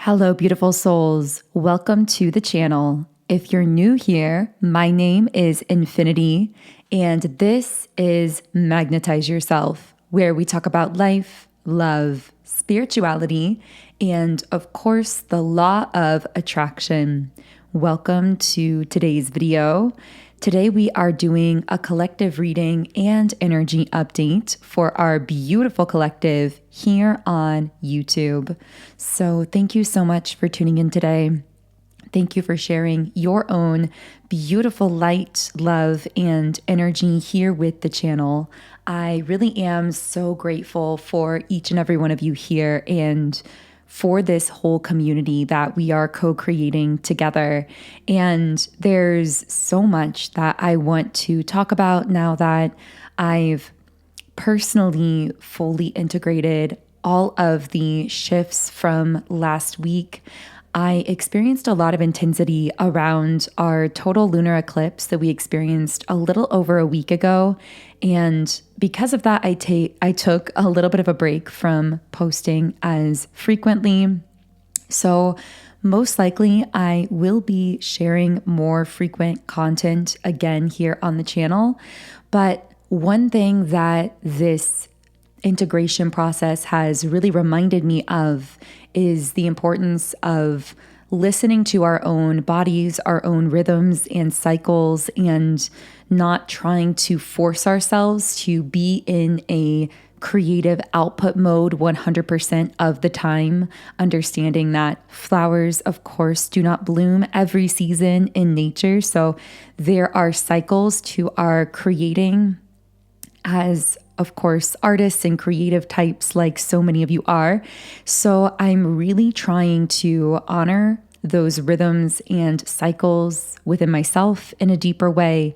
Hello, beautiful souls. Welcome to the channel. If you're new here, my name is Infinity, and this is Magnetize Yourself, where we talk about life, love, spirituality, and of course, the law of attraction. Welcome to today's video. Today we are doing a collective reading and energy update for our beautiful collective here on YouTube. So thank you so much for tuning in today. Thank you for sharing your own beautiful light, love, and energy here with the channel. I really am so grateful for each and every one of you here and for this whole community that we are co-creating together. And there's so much that I want to talk about now that I've personally fully integrated all of the shifts from last week. I experienced a lot of intensity around our total lunar eclipse that we experienced a little over a week ago. And because of that, I took a little bit of a break from posting as frequently. So most likely I will be sharing more frequent content again here on the channel. But one thing that this integration process has really reminded me of is the importance of listening to our own bodies, our own rhythms and cycles, and not trying to force ourselves to be in a creative output mode 100% of the time, understanding that flowers, of course, do not bloom every season in nature. So there are cycles to our creating as, of course, artists and creative types like so many of you are. So I'm really trying to honor those rhythms and cycles within myself in a deeper way.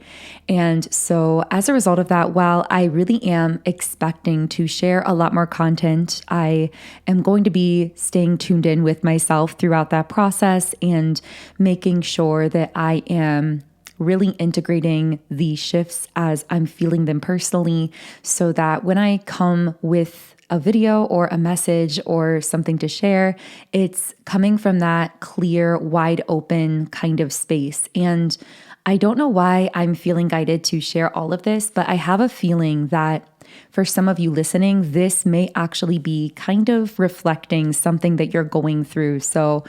And so as a result of that, while I really am expecting to share a lot more content, I am going to be staying tuned in with myself throughout that process and making sure that I am really integrating the shifts as I'm feeling them personally, so that when I come with a video or a message or something to share, it's coming from that clear, wide open kind of space. And I don't know why I'm feeling guided to share all of this, but I have a feeling that for some of you listening, this may actually be kind of reflecting something that you're going through. So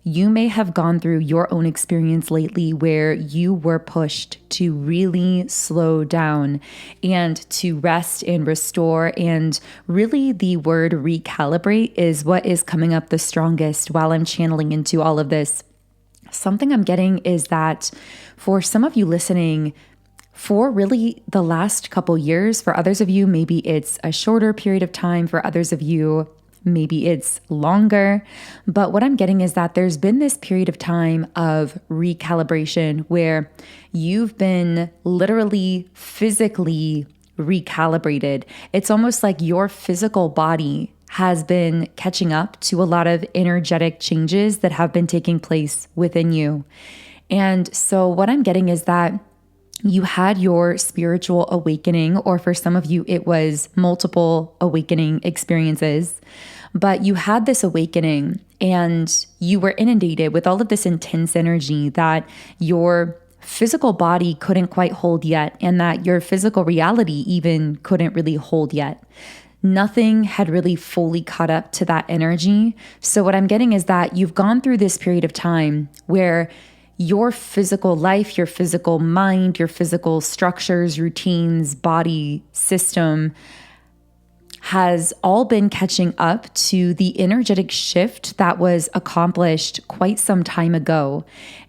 you may have gone through your own experience lately where you were pushed to really slow down and to rest and restore. And really the word recalibrate is what is coming up the strongest while I'm channeling into all of this. Something I'm getting is that for some of you listening, for really the last couple years, for others of you, maybe it's a shorter period of time. For others of you, maybe it's longer, but what I'm getting is that there's been this period of time of recalibration where you've been literally physically recalibrated. It's almost like your physical body has been catching up to a lot of energetic changes that have been taking place within you. And so what I'm getting is that you had your spiritual awakening, or for some of you, it was multiple awakening experiences. But you had this awakening and you were inundated with all of this intense energy that your physical body couldn't quite hold yet, and that your physical reality even couldn't really hold yet. Nothing had really fully caught up to that energy. So what I'm getting is that you've gone through this period of time where your physical life, your physical mind, your physical structures, routines, body, system has all been catching up to the energetic shift that was accomplished quite some time ago.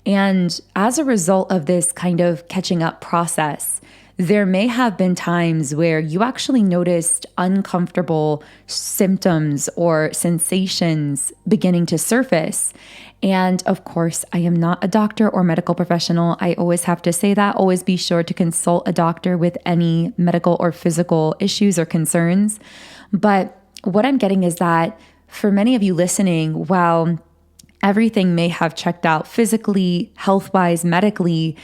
And as a result of this kind of catching up process, there may have been times where you actually noticed uncomfortable symptoms or sensations beginning to surface. And of course, I am not a doctor or medical professional. I always have to say that. Always be sure to consult a doctor with any medical or physical issues or concerns. But what I'm getting is that for many of you listening, while everything may have checked out physically, health-wise, medically,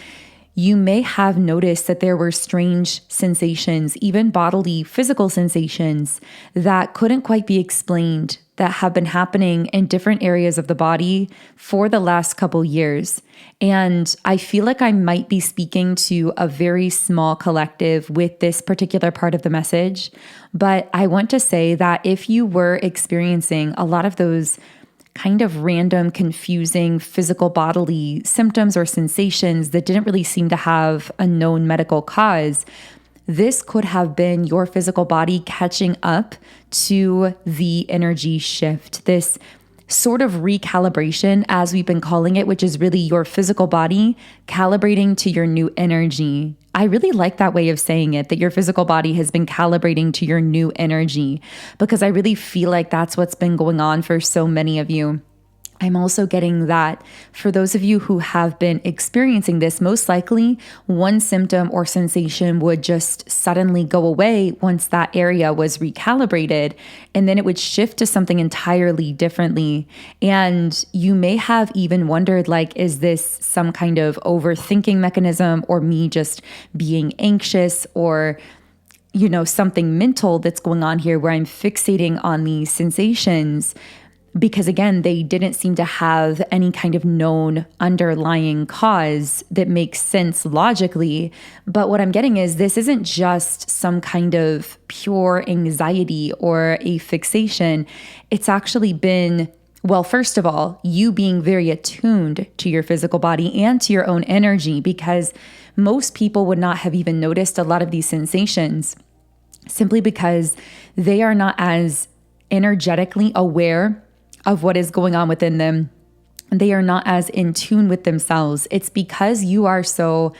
you may have noticed that there were strange sensations, even bodily physical sensations that couldn't quite be explained, that have been happening in different areas of the body for the last couple years. And I feel like I might be speaking to a very small collective with this particular part of the message. But I want to say that if you were experiencing a lot of those kind of random, confusing physical bodily symptoms or sensations that didn't really seem to have a known medical cause, this could have been your physical body catching up to the energy shift, this sort of recalibration, as we've been calling it, which is really your physical body calibrating to your new energy. I really like that way of saying it, that your physical body has been calibrating to your new energy, because I really feel like that's what's been going on for so many of you. I'm also getting that for those of you who have been experiencing this, most likely one symptom or sensation would just suddenly go away once that area was recalibrated, and then it would shift to something entirely differently. And you may have even wondered, like, is this some kind of overthinking mechanism, or me just being anxious, or something mental that's going on here where I'm fixating on these sensations? Because again, they didn't seem to have any kind of known underlying cause that makes sense logically. But what I'm getting is this isn't just some kind of pure anxiety or a fixation. It's actually been, well, first of all, you being very attuned to your physical body and to your own energy, because most people would not have even noticed a lot of these sensations simply because they are not as energetically aware of what is going on within them. They are not as in tune with themselves. It's because you are so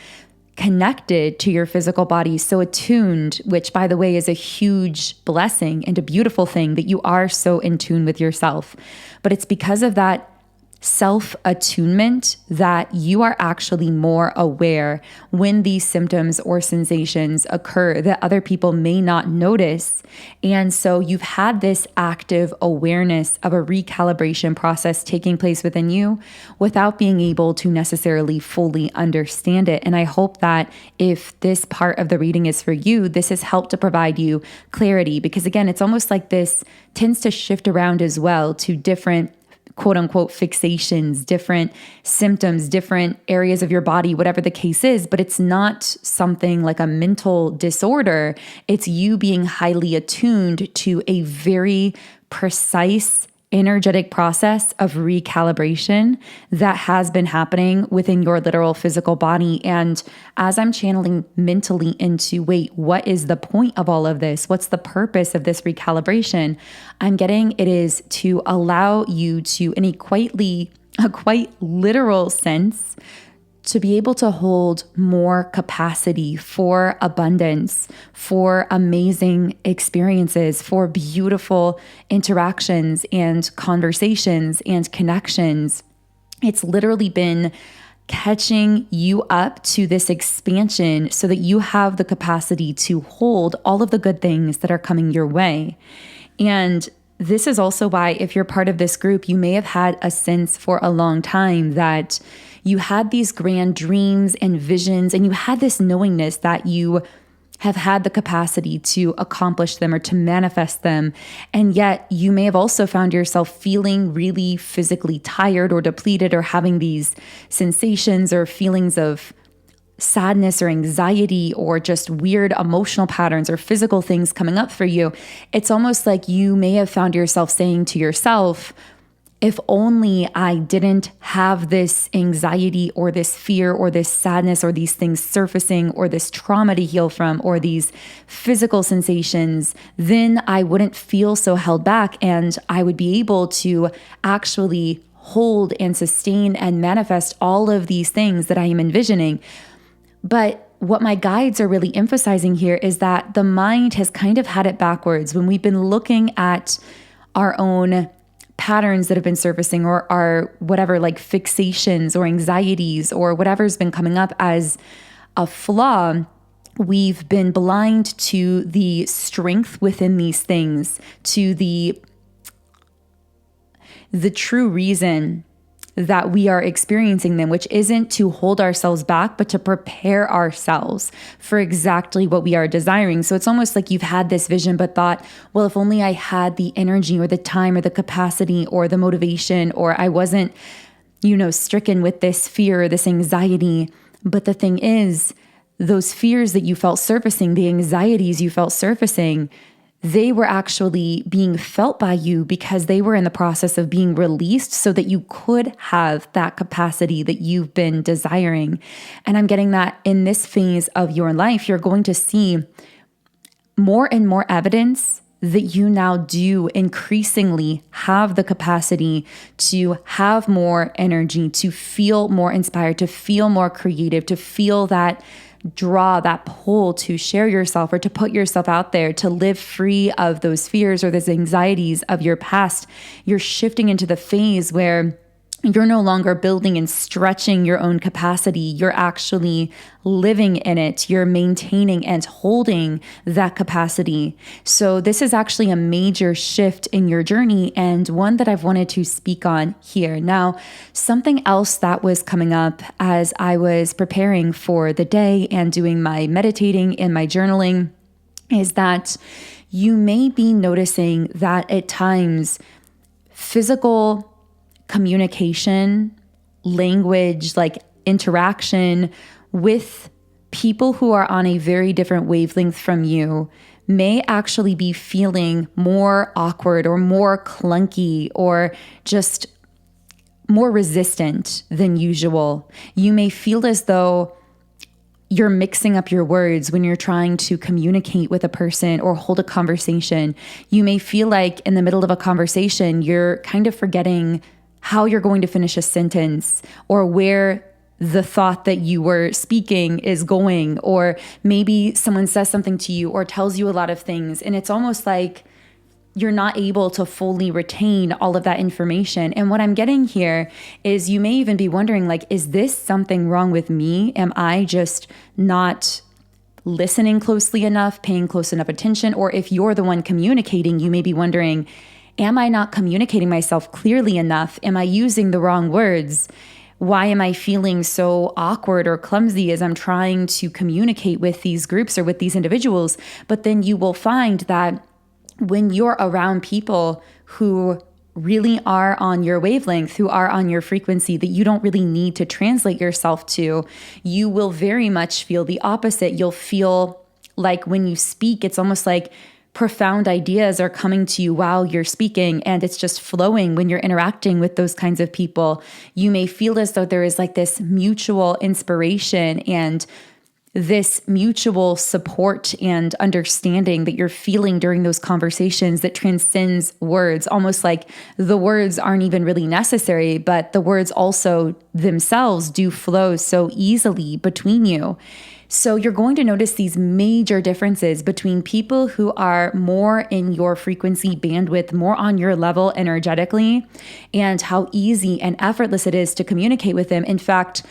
connected to your physical body, so attuned, which by the way is a huge blessing and a beautiful thing that you are so in tune with yourself. But it's because of that self-attunement that you are actually more aware when these symptoms or sensations occur that other people may not notice. And so you've had this active awareness of a recalibration process taking place within you without being able to necessarily fully understand it. And I hope that if this part of the reading is for you, this has helped to provide you clarity, because again, it's almost like this tends to shift around as well to different quote unquote fixations, different symptoms, different areas of your body, whatever the case is, but it's not something like a mental disorder. It's you being highly attuned to a very precise energetic process of recalibration that has been happening within your literal physical body. And as I'm channeling mentally into, wait, what is the point of all of this? What's the purpose of this recalibration? I'm getting it is to allow you to, in a quite literal sense, to be able to hold more capacity for abundance, for amazing experiences, for beautiful interactions and conversations and connections. It's literally been catching you up to this expansion so that you have the capacity to hold all of the good things that are coming your way. And this is also why, if you're part of this group, you may have had a sense for a long time that you had these grand dreams and visions, and you had this knowingness that you have had the capacity to accomplish them or to manifest them. And yet you may have also found yourself feeling really physically tired or depleted, or having these sensations or feelings of sadness or anxiety or just weird emotional patterns or physical things coming up for you. It's almost like you may have found yourself saying to yourself, if only I didn't have this anxiety or this fear or this sadness or these things surfacing or this trauma to heal from or these physical sensations, then I wouldn't feel so held back, and I would be able to actually hold and sustain and manifest all of these things that I am envisioning. But what my guides are really emphasizing here is that the mind has kind of had it backwards when we've been looking at our own patterns that have been surfacing, or our whatever, like fixations or anxieties or whatever's been coming up as a flaw. We've been blind to the strength within these things, to the true reason that we are experiencing them, which isn't to hold ourselves back, but to prepare ourselves for exactly what we are desiring. So it's almost like you've had this vision, but thought, well, if only I had the energy or the time or the capacity or the motivation, or I wasn't, stricken with this fear or this anxiety. But the thing is, those fears that you felt surfacing, the anxieties you felt surfacing, they were actually being felt by you because they were in the process of being released so that you could have that capacity that you've been desiring. And I'm getting that in this phase of your life, you're going to see more and more evidence that you now do increasingly have the capacity to have more energy, to feel more inspired, to feel more creative, to feel that draw, that pull to share yourself or to put yourself out there, to live free of those fears or those anxieties of your past. You're shifting into the phase where you're no longer building and stretching your own capacity. You're actually living in it. You're maintaining and holding that capacity. So this is actually a major shift in your journey, and one that I've wanted to speak on here. Now, something else that was coming up as I was preparing for the day and doing my meditating and my journaling is that you may be noticing that at times physical communication, language, like interaction with people who are on a very different wavelength from you may actually be feeling more awkward or more clunky or just more resistant than usual. You may feel as though you're mixing up your words when you're trying to communicate with a person or hold a conversation. You may feel like in the middle of a conversation, you're kind of forgetting how you're going to finish a sentence or where the thought that you were speaking is going, or maybe someone says something to you or tells you a lot of things, and it's almost like you're not able to fully retain all of that information. And what I'm getting here is you may even be wondering, like, is this something wrong with me? Am I just not listening closely enough, paying close enough attention? Or if you're the one communicating, you may be wondering, am I not communicating myself clearly enough? Am I using the wrong words? Why am I feeling so awkward or clumsy as I'm trying to communicate with these groups or with these individuals? But then you will find that when you're around people who really are on your wavelength, who are on your frequency, that you don't really need to translate yourself to, you will very much feel the opposite. You'll feel like when you speak, it's almost like profound ideas are coming to you while you're speaking, and it's just flowing when you're interacting with those kinds of people. You may feel as though there is like this mutual inspiration and this mutual support and understanding that you're feeling during those conversations that transcends words, almost like the words aren't even really necessary, but the words also themselves do flow so easily between you. So you're going to notice these major differences between people who are more in your frequency bandwidth, more on your level energetically, and how easy and effortless it is to communicate with them. In fact,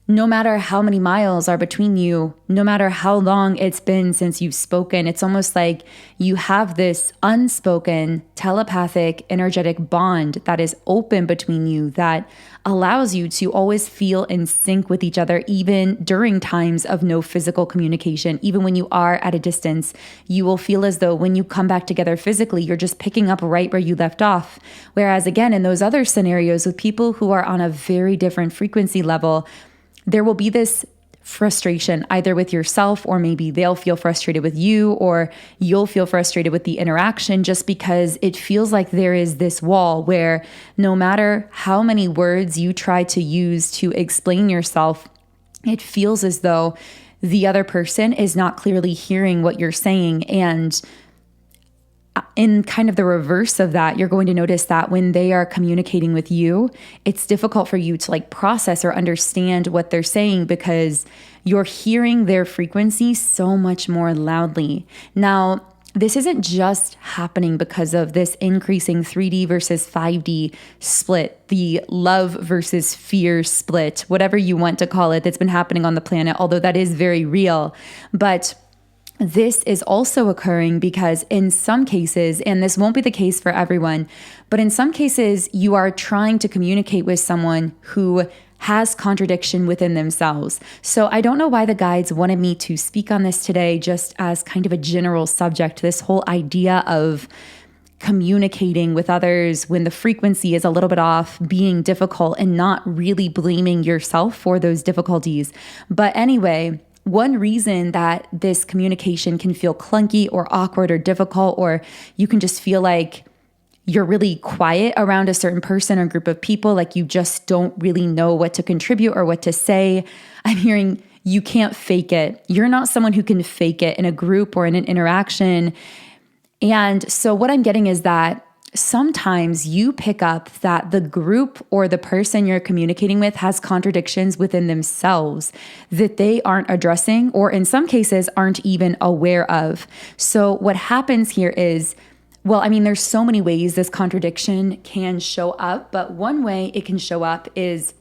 no matter how many miles are between you, no matter how long it's been since you've spoken, it's almost like you have this unspoken, telepathic, energetic bond that is open between you that allows you to always feel in sync with each other, even during times of no physical communication. Even when you are at a distance, you will feel as though when you come back together physically, you're just picking up right where you left off. Whereas again, in those other scenarios with people who are on a very different frequency level, there will be this frustration either with yourself, or maybe they'll feel frustrated with you, or you'll feel frustrated with the interaction, just because it feels like there is this wall where no matter how many words you try to use to explain yourself, it feels as though the other person is not clearly hearing what you're saying. And in kind of the reverse of that, you're going to notice that when they are communicating with you, it's difficult for you to like process or understand what they're saying because you're hearing their frequency so much more loudly. Now, this isn't just happening because of this increasing 3D versus 5D split, the love versus fear split, whatever you want to call it, that's been happening on the planet, although that is very real. But this is also occurring because in some cases, and this won't be the case for everyone, but in some cases, you are trying to communicate with someone who has contradiction within themselves. So I don't know why the guides wanted me to speak on this today, just as kind of a general subject, this whole idea of communicating with others when the frequency is a little bit off, being difficult, and not really blaming yourself for those difficulties. But anyway, one reason that this communication can feel clunky or awkward or difficult, or you can just feel like you're really quiet around a certain person or group of people, like you just don't really know what to contribute or what to say. I'm hearing you can't fake it. You're not someone who can fake it in a group or in an interaction. And so what I'm getting is that sometimes you pick up that the group or the person you're communicating with has contradictions within themselves that they aren't addressing, or in some cases aren't even aware of. So what happens here is, well, I mean, there's so many ways this contradiction can show up, but one way it can show up is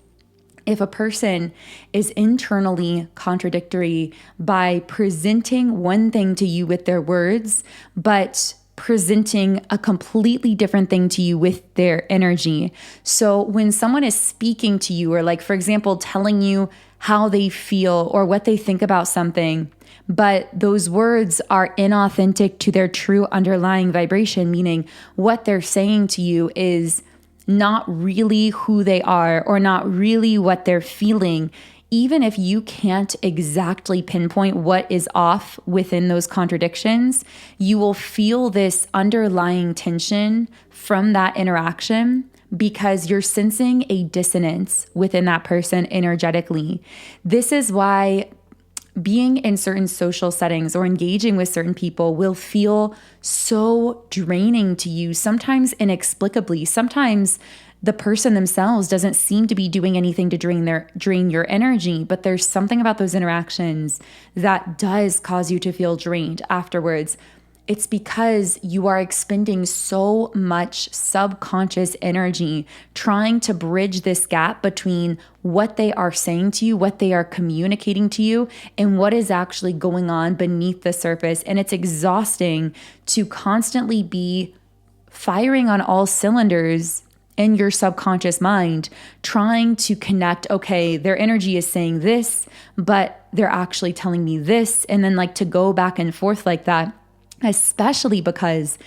if a person is internally contradictory by presenting one thing to you with their words, but presenting a completely different thing to you with their energy. So when someone is speaking to you, or like, for example, telling you how they feel or what they think about something, but those words are inauthentic to their true underlying vibration, meaning what they're saying to you is not really who they are or not really what they're feeling. Even if you can't exactly pinpoint what is off within those contradictions, you will feel this underlying tension from that interaction because you're sensing a dissonance within that person energetically. This is why being in certain social settings or engaging with certain people will feel so draining to you, sometimes inexplicably. Sometimes the person themselves doesn't seem to be doing anything to drain your energy, but there's something about those interactions that does cause you to feel drained afterwards. It's because you are expending so much subconscious energy trying to bridge this gap between what they are saying to you, what they are communicating to you, and what is actually going on beneath the surface. And it's exhausting to constantly be firing on all cylinders in your subconscious mind, trying to connect, okay, their energy is saying this, but they're actually telling me this, and then like to go back and forth like that, especially because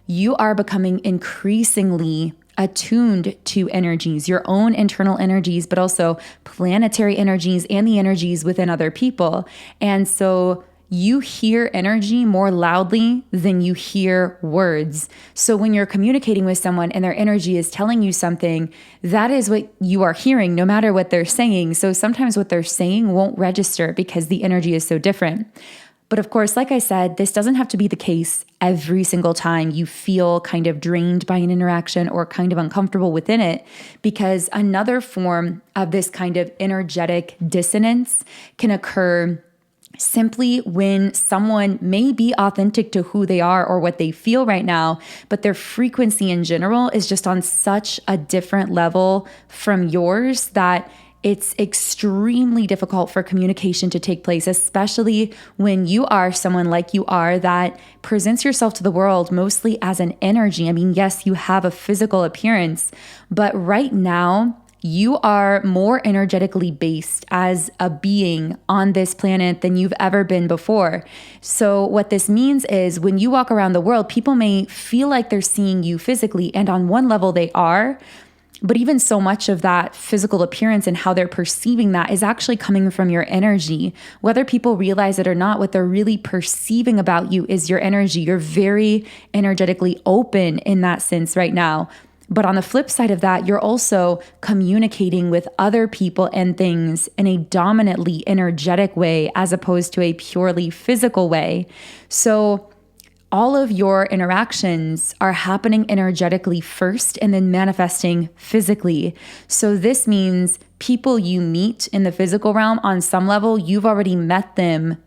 you are becoming increasingly attuned to energies, your own internal energies, but also planetary energies and the energies within other people. And so you hear energy more loudly than you hear words. So when you're communicating with someone and their energy is telling you something, that is what you are hearing, no matter what they're saying. So sometimes what they're saying won't register because the energy is so different. But of course, like I said, this doesn't have to be the case every single time you feel kind of drained by an interaction or kind of uncomfortable within it, because another form of this kind of energetic dissonance can occur simply when someone may be authentic to who they are or what they feel right now, but their frequency in general is just on such a different level from yours that it's extremely difficult for communication to take place, especially when you are someone like you are that presents yourself to the world mostly as an energy. I mean, yes, you have a physical appearance, but right now you are more energetically based as a being on this planet than you've ever been before. So what this means is when you walk around the world, people may feel like they're seeing you physically, and on one level they are. But even so much of that physical appearance and how they're perceiving that is actually coming from your energy. Whether people realize it or not, what they're really perceiving about you is your energy. You're very energetically open in that sense right now. But on the flip side of that, you're also communicating with other people and things in a dominantly energetic way as opposed to a purely physical way. So all of your interactions are happening energetically first and then manifesting physically. So this means people you meet in the physical realm, on some level, you've already met them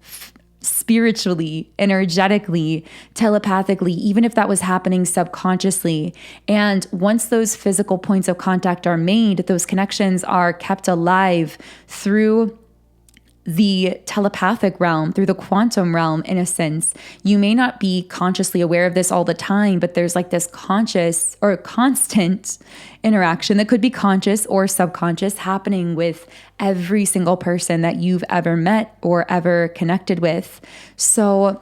spiritually, energetically, telepathically, even if that was happening subconsciously. And once those physical points of contact are made, those connections are kept alive through the telepathic realm, through the quantum realm in a sense. You may not be consciously aware of this all the time, but there's like this conscious or constant interaction that could be conscious or subconscious happening with every single person that you've ever met or ever connected with. So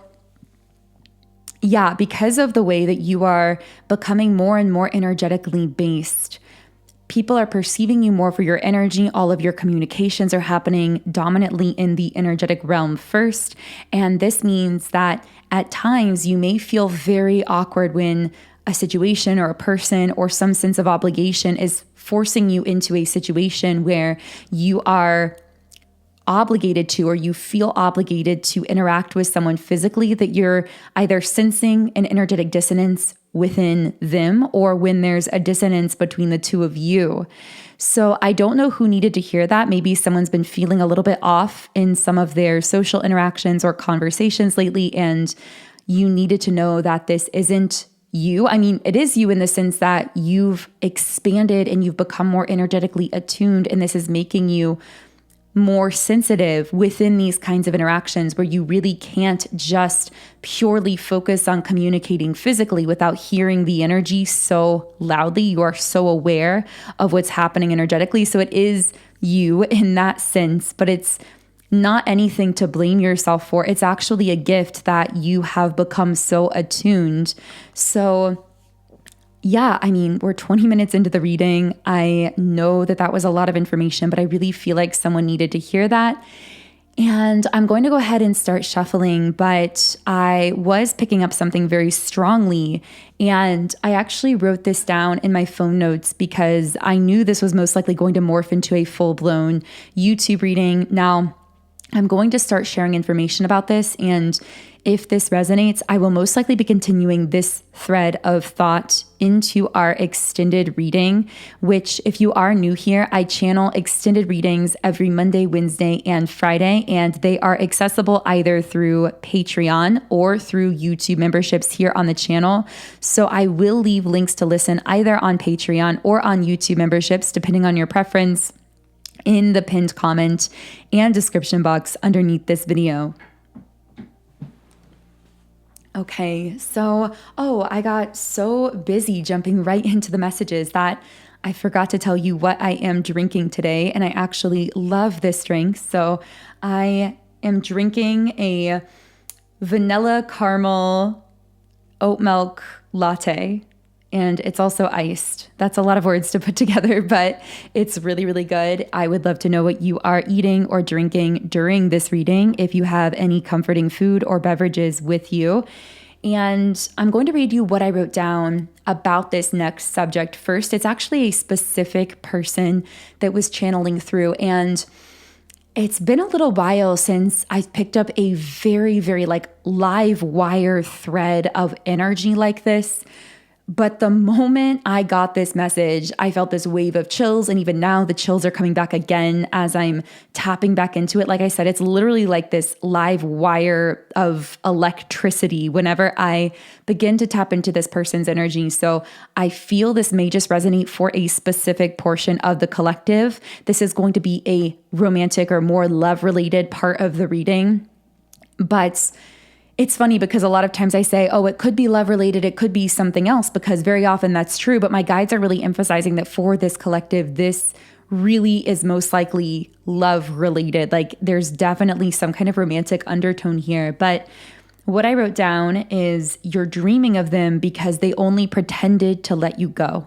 yeah, because of the way that you are becoming more and more energetically based, people are perceiving you more for your energy. All of your communications are happening dominantly in the energetic realm first. And this means that at times you may feel very awkward when a situation or a person or some sense of obligation is forcing you into a situation where you are obligated to, or you feel obligated to interact with someone physically, that you're either sensing an energetic dissonance within them or when there's a dissonance between the two of you. So I don't know who needed to hear that. Maybe someone's been feeling a little bit off in some of their social interactions or conversations lately, and you needed to know that this isn't you. I mean, it is you in the sense that you've expanded and you've become more energetically attuned, and this is making you more sensitive within these kinds of interactions where you really can't just purely focus on communicating physically without hearing the energy so loudly. You are so aware of what's happening energetically. So it is you in that sense, but it's not anything to blame yourself for. It's actually a gift that you have become so attuned. So yeah, I mean, we're 20 minutes into the reading. I know that that was a lot of information, but I really feel like someone needed to hear that. And I'm going to go ahead and start shuffling, but I was picking up something very strongly. And I actually wrote this down in my phone notes because I knew this was most likely going to morph into a full-blown YouTube reading. Now, I'm going to start sharing information about this, and if this resonates, I will most likely be continuing this thread of thought into our extended reading, which if you are new here, I channel extended readings every Monday, Wednesday, and Friday, and they are accessible either through Patreon or through YouTube memberships here on the channel. So I will leave links to listen either on Patreon or on YouTube memberships, depending on your preference, in the pinned comment and description box underneath this video. Okay, so, I got so busy jumping right into the messages that I forgot to tell you what I am drinking today, and I actually love this drink. So I am drinking a vanilla caramel oat milk latte, and it's also iced. That's a lot of words to put together, but it's really, really good. I would love to know what you are eating or drinking during this reading, if you have any comforting food or beverages with you. And I'm going to read you what I wrote down about this next subject first. It's actually a specific person that was channeling through, and it's been a little while since I picked up a very, very live wire thread of energy like this. But the moment I got this message, I felt this wave of chills. And even now, the chills are coming back again as I'm tapping back into it. Like I said, it's literally like this live wire of electricity whenever I begin to tap into this person's energy. So I feel this may just resonate for a specific portion of the collective. This is going to be a romantic or more love-related part of the reading. But it's funny because a lot of times I say, it could be love related, it could be something else, because very often that's true. But my guides are really emphasizing that for this collective, this really is most likely love related. Like there's definitely some kind of romantic undertone here. But what I wrote down is, you're dreaming of them because they only pretended to let you go.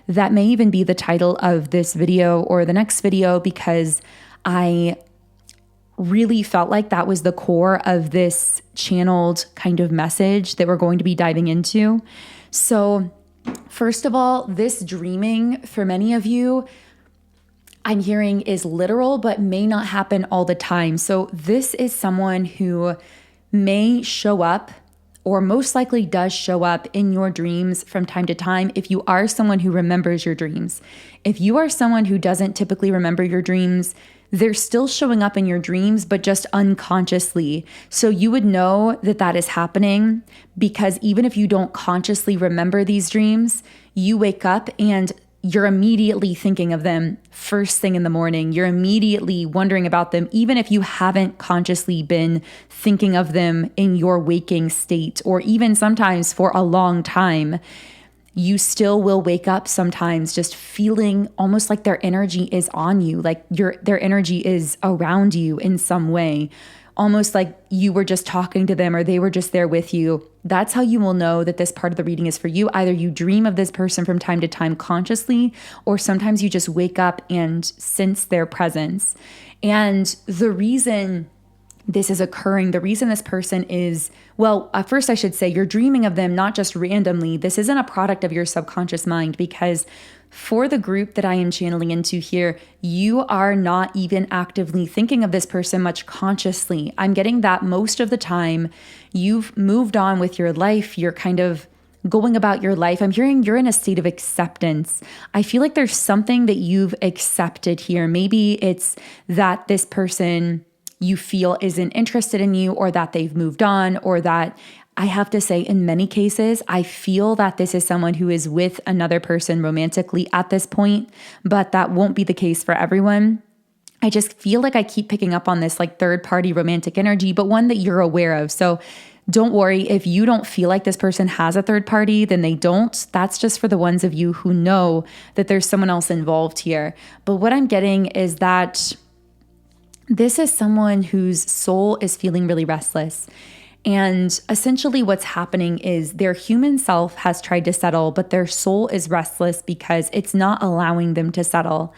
That may even be the title of this video or the next video, because I really felt like that was the core of this channeled kind of message that we're going to be diving into. So first of all, this dreaming for many of you, I'm hearing is literal, but may not happen all the time. So this is someone who may show up, or most likely does show up in your dreams from time to time if you are someone who remembers your dreams. If you are someone who doesn't typically remember your dreams, they're still showing up in your dreams, but just unconsciously. So you would know that that is happening because even if you don't consciously remember these dreams, you wake up and you're immediately thinking of them first thing in the morning. You're immediately wondering about them, even if you haven't consciously been thinking of them in your waking state, or even sometimes for a long time. You still will wake up sometimes just feeling almost like their energy is on you, like their energy is around you in some way, almost like you were just talking to them or they were just there with you. That's how you will know that this part of the reading is for you. Either you dream of this person from time to time consciously, or sometimes you just wake up and sense their presence. And the reason this is occurring, the reason this person is, well, at first I should say you're dreaming of them not just randomly. This isn't a product of your subconscious mind, because for the group that I am channeling into here, you are not even actively thinking of this person much consciously. I'm getting that most of the time you've moved on with your life. You're kind of going about your life. I'm hearing you're in a state of acceptance. I feel like there's something that you've accepted here. Maybe it's that this person you feel isn't interested in you, or that they've moved on, or that, I have to say, in many cases, I feel that this is someone who is with another person romantically at this point, but that won't be the case for everyone. I just feel like I keep picking up on this like third party romantic energy, but one that you're aware of. So don't worry if you don't feel like this person has a third party, then they don't. That's just for the ones of you who know that there's someone else involved here. But what I'm getting is that this is someone whose soul is feeling really restless. And essentially what's happening is their human self has tried to settle, but their soul is restless because it's not allowing them to settle.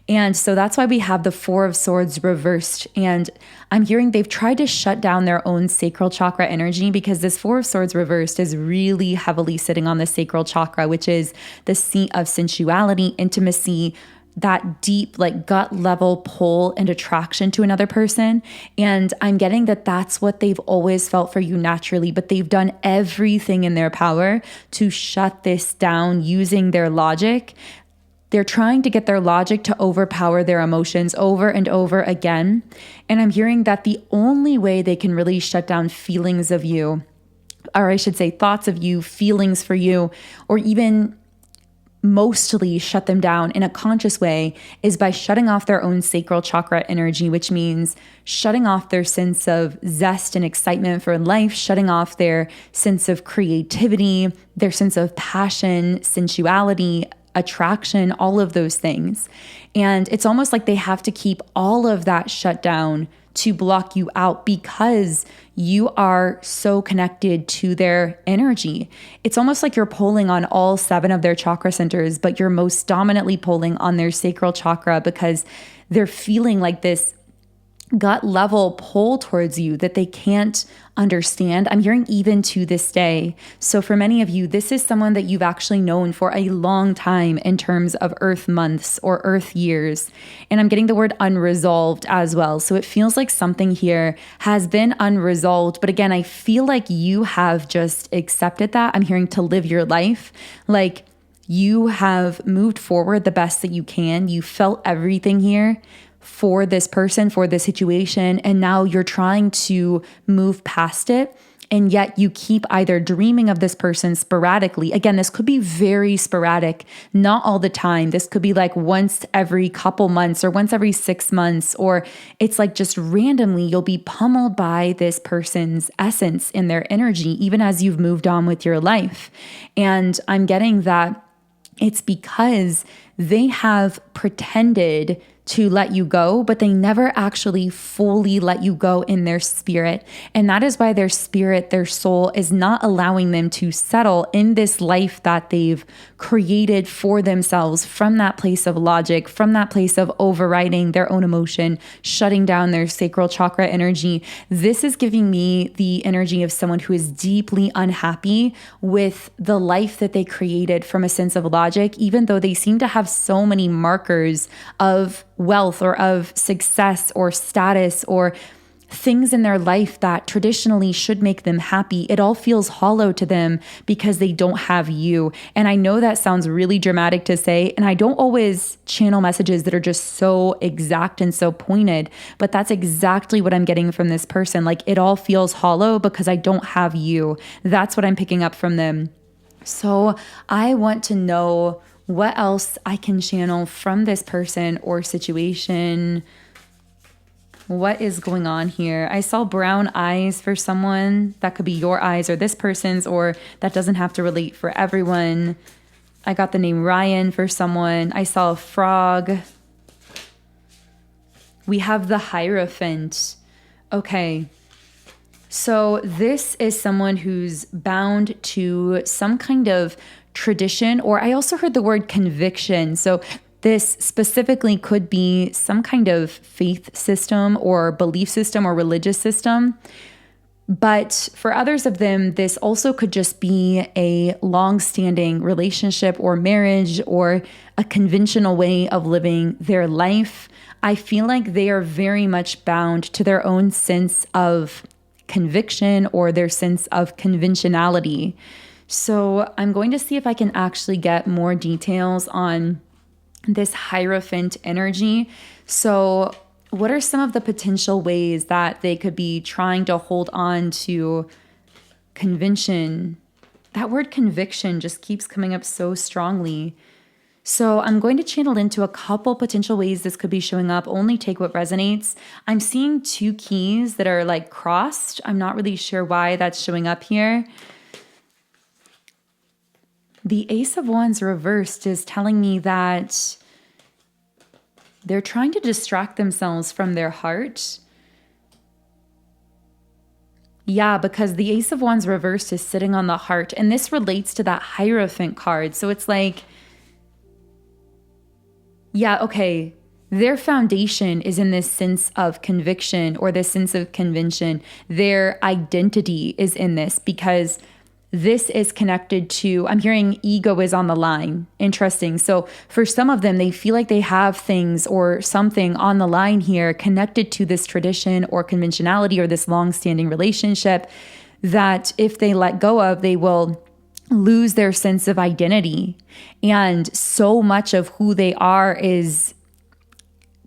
And so that's why we have the Four of Swords reversed. And I'm hearing they've tried to shut down their own sacral chakra energy, because this Four of Swords reversed is really heavily sitting on the sacral chakra, which is the seat of sensuality, intimacy, that deep, like gut level pull and attraction to another person. And I'm getting that that's what they've always felt for you naturally, but they've done everything in their power to shut this down using their logic. They're trying to get their logic to overpower their emotions over and over again. And I'm hearing that the only way they can really shut down feelings of you, or I should say thoughts of you, feelings for you, or even mostly shut them down in a conscious way, is by shutting off their own sacral chakra energy, which means shutting off their sense of zest and excitement for life, shutting off their sense of creativity, their sense of passion, sensuality, attraction, all of those things. And it's almost like they have to keep all of that shut down to block you out, because you are so connected to their energy. It's almost like you're pulling on all 7 of their chakra centers, but you're most dominantly pulling on their sacral chakra, because they're feeling like this gut level pull towards you that they can't understand. I'm hearing even to this day. So for many of you, this is someone that you've actually known for a long time in terms of earth months or earth years. And I'm getting the word unresolved as well. So it feels like something here has been unresolved. But again, I feel like you have just accepted that. I'm hearing to live your life. Like you have moved forward the best that you can. You felt everything here for this person, for this situation, and now you're trying to move past it. And yet you keep either dreaming of this person sporadically. Again, this could be very sporadic, not all the time. This could be like once every couple months or once every 6 months, or it's like just randomly you'll be pummeled by this person's essence and their energy, even as you've moved on with your life. And I'm getting that it's because they have pretended to let you go, but they never actually fully let you go in their spirit. And that is why their spirit, their soul is not allowing them to settle in this life that they've created for themselves from that place of logic, from that place of overriding their own emotion, shutting down their sacral chakra energy. This is giving me the energy of someone who is deeply unhappy with the life that they created from a sense of logic, even though they seem to have so many markers of wealth or of success or status or things in their life that traditionally should make them happy. It all feels hollow to them because they don't have you. And I know that sounds really dramatic to say, and I don't always channel messages that are just so exact and so pointed, but that's exactly what I'm getting from this person. Like it all feels hollow because I don't have you. That's what I'm picking up from them. So I want to know what else I can channel from this person or situation. What is going on here? I saw brown eyes for someone. That could be your eyes or this person's, or that doesn't have to relate for everyone. I got the name Ryan for someone. I saw a frog. We have the Hierophant. Okay. So this is someone who's bound to some kind of tradition, or I also heard the word conviction. So this specifically could be some kind of faith system or belief system or religious system. But for others of them, this also could just be a long-standing relationship or marriage or a conventional way of living their life. I feel like they are very much bound to their own sense of conviction or their sense of conventionality. So I'm going to see if I can actually get more details on this Hierophant energy. So what are some of the potential ways that they could be trying to hold on to convention? That word conviction just keeps coming up so strongly. So I'm going to channel into a couple potential ways this could be showing up. Only take what resonates. I'm seeing two keys that are like crossed. I'm not really sure why that's showing up here. The Ace of Wands reversed is telling me that they're trying to distract themselves from their heart. Yeah, because the Ace of Wands reversed is sitting on the heart, and this relates to that Hierophant card. So it's like, yeah, okay, their foundation is in this sense of conviction or this sense of convention. Their identity is in this because this is connected to, I'm hearing ego is on the line. Interesting. So for some of them, they feel like they have things or something on the line here connected to this tradition or conventionality or this long-standing relationship that if they let go of, they will lose their sense of identity. And so much of who they are is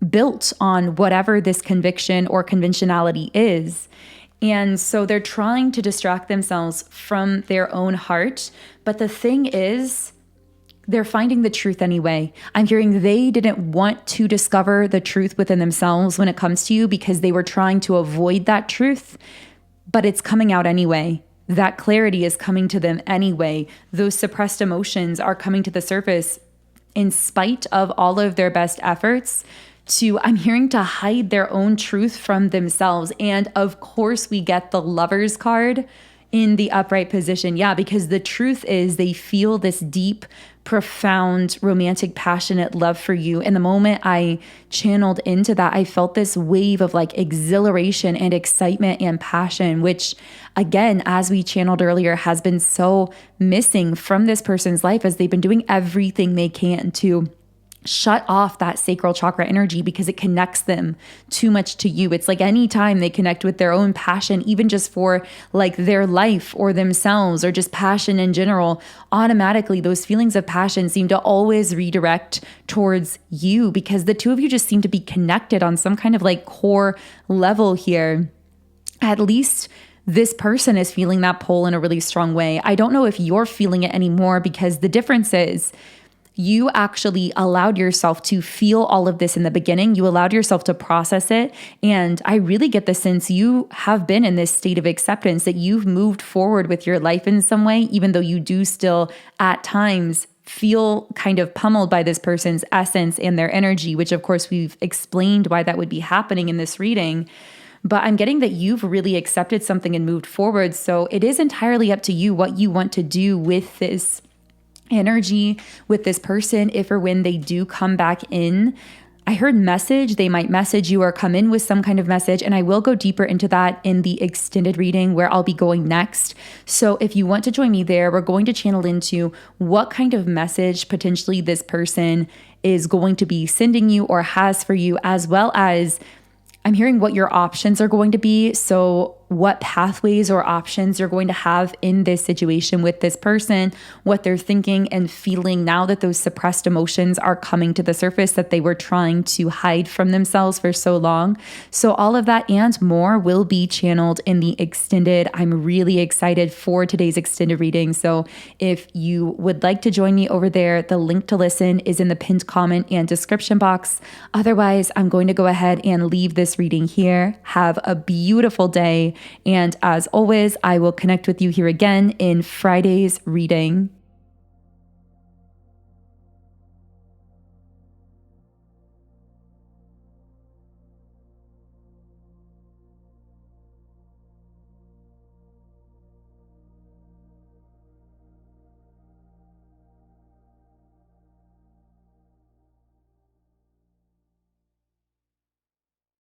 built on whatever this conviction or conventionality is. And so they're trying to distract themselves from their own heart. But the thing is, they're finding the truth anyway. I'm hearing they didn't want to discover the truth within themselves when it comes to you because they were trying to avoid that truth, but it's coming out anyway. That clarity is coming to them anyway. Those suppressed emotions are coming to the surface in spite of all of their best efforts to, I'm hearing, to hide their own truth from themselves. And of course, we get the Lovers card in the upright position. Yeah, because the truth is they feel this deep, profound, romantic, passionate love for you. And the moment I channeled into that, I felt this wave of like exhilaration and excitement and passion, which again, as we channeled earlier, has been so missing from this person's life as they've been doing everything they can to shut off that sacral chakra energy because it connects them too much to you. It's like anytime they connect with their own passion, even just for like their life or themselves or just passion in general, automatically those feelings of passion seem to always redirect towards you because the two of you just seem to be connected on some kind of like core level here. At least this person is feeling that pull in a really strong way. I don't know if you're feeling it anymore because the difference is you actually allowed yourself to feel all of this in the beginning. You allowed yourself to process it. And I really get the sense you have been in this state of acceptance, that you've moved forward with your life in some way, even though you do still at times feel kind of pummeled by this person's essence and their energy, which of course we've explained why that would be happening in this reading. But I'm getting that you've really accepted something and moved forward. So it is entirely up to you what you want to do with this energy, with this person, if or when they do come back in. I heard message. They might message you or come in with some kind of message. And I will go deeper into that in the extended reading where I'll be going next. So if you want to join me there, we're going to channel into what kind of message potentially this person is going to be sending you or has for you, as well as I'm hearing what your options are going to be. So what pathways or options you're going to have in this situation with this person, what they're thinking and feeling now that those suppressed emotions are coming to the surface that they were trying to hide from themselves for so long. So all of that and more will be channeled in the extended. I'm really excited for today's extended reading. So if you would like to join me over there, the link to listen is in the pinned comment and description box. Otherwise, I'm going to go ahead and leave this reading here. Have a beautiful day. And as always, I will connect with you here again in Friday's reading.